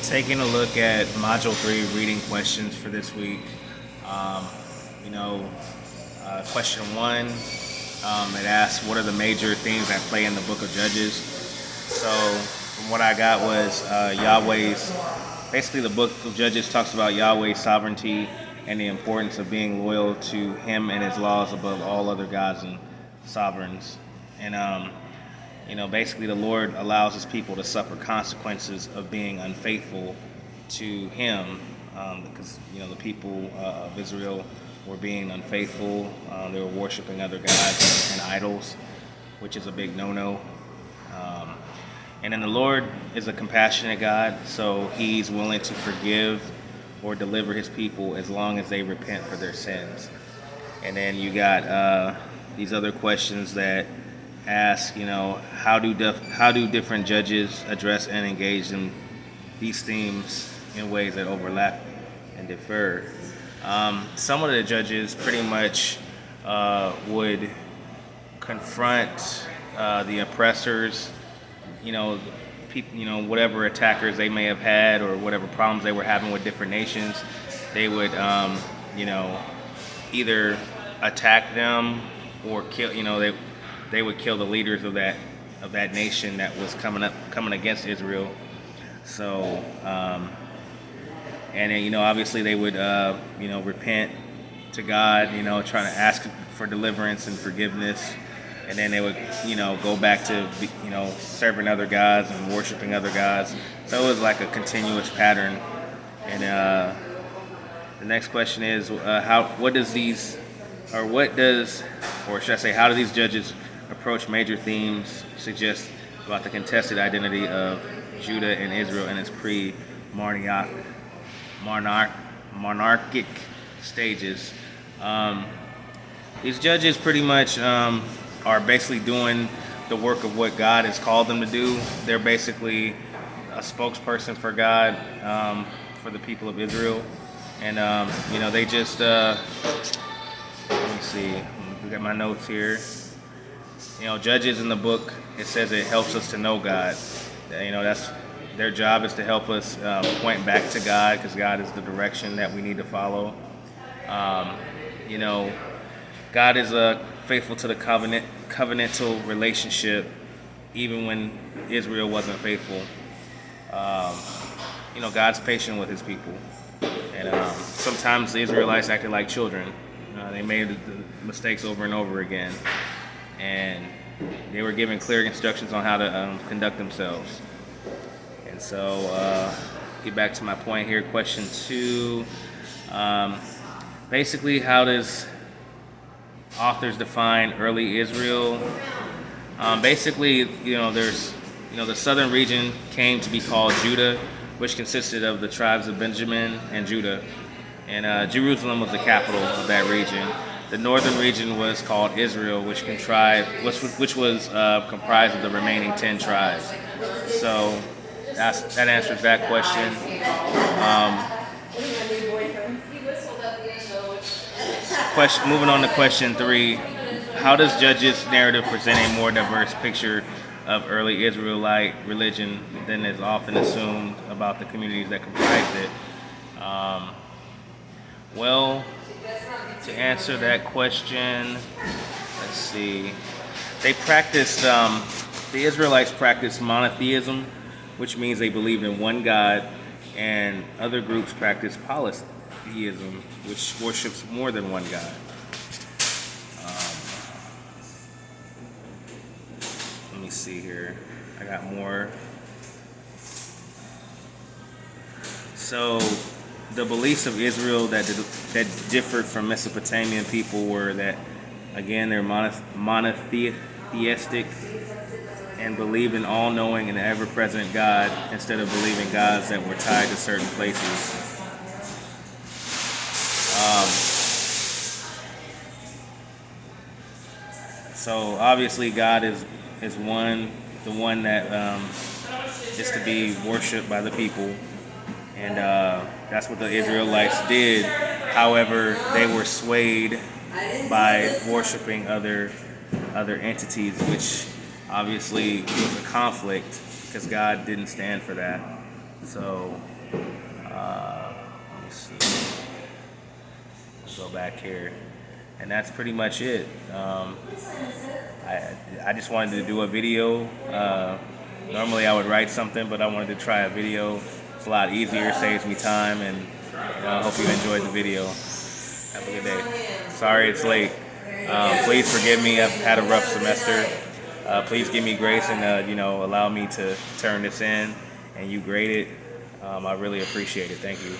Taking a look at Module 3 reading questions for this week. Um, you know, Question 1, it asks, what are the major themes that play in the book of Judges? So, from what I got was basically the book of Judges talks about Yahweh's sovereignty and the importance of being loyal to Him and His laws above all other gods and sovereigns. And basically the Lord allows His people to suffer consequences of being unfaithful to Him, because the people of Israel were being unfaithful. They were worshiping other gods and idols, which is a big no-no. And then the Lord is a compassionate God, so He's willing to forgive or deliver His people as long as they repent for their sins. And then you got these other questions that ask, how do different judges address and engage in these themes in ways that overlap and differ? Some of the judges pretty much would confront the oppressors, whatever attackers they may have had or whatever problems they were having with different nations. They would, either attack them or kill. They would kill the leaders of that nation that was coming against Israel. So, and then obviously they would repent to God, trying to ask for deliverance and forgiveness, and then they would go back to serving other gods and worshiping other gods. So it was like a continuous pattern. And the next question is, how do these judges approach major themes suggest about the contested identity of Judah and Israel in its monarchic stages? These judges pretty much are basically doing the work of what God has called them to do. They're basically a spokesperson for God, for the people of Israel. And, they just, let me see, look at my notes here. Judges in the book, it says it helps us to know God. That's their job, is to help us point back to God, because God is the direction that we need to follow. God is faithful to the covenantal relationship, even when Israel wasn't faithful. God's patient with His people. And sometimes the Israelites acted like children. They made the mistakes over and over again. And they were given clear instructions on how to conduct themselves. And so, get back to my point here. Question 2. Basically, how does authors define early Israel? Basically, there's, the southern region came to be called Judah, which consisted of the tribes of Benjamin and Judah. And Jerusalem was the capital of that region. The northern region was called Israel, which was comprised of the remaining 10 tribes. So that answers that question. Moving on to question 3, how does Judges' narrative present a more diverse picture of early Israelite religion than is often assumed about the communities that comprised it? To answer that question, let's see. The Israelites practiced monotheism, which means they believed in one God, and other groups practiced polytheism, which worships more than one God. Let me see here. I got more. So, the beliefs of Israel that differed from Mesopotamian people were that, again, they're monotheistic and believed in all-knowing and ever-present God instead of believing gods that were tied to certain places. So obviously God is one, the one that is to be worshipped by the people. And that's what the Israelites did. However, they were swayed by worshiping other entities, which obviously was a conflict because God didn't stand for that. So Let me see. Go back here, and that's pretty much it. I just wanted to do a video. Normally I would write something, but I wanted to try a video. It's a lot easier, saves me time, and I hope you enjoyed the video. Have a good day. Sorry it's late. Please forgive me. I've had a rough semester. Please give me grace and allow me to turn this in and you grade it. I really appreciate it. Thank you.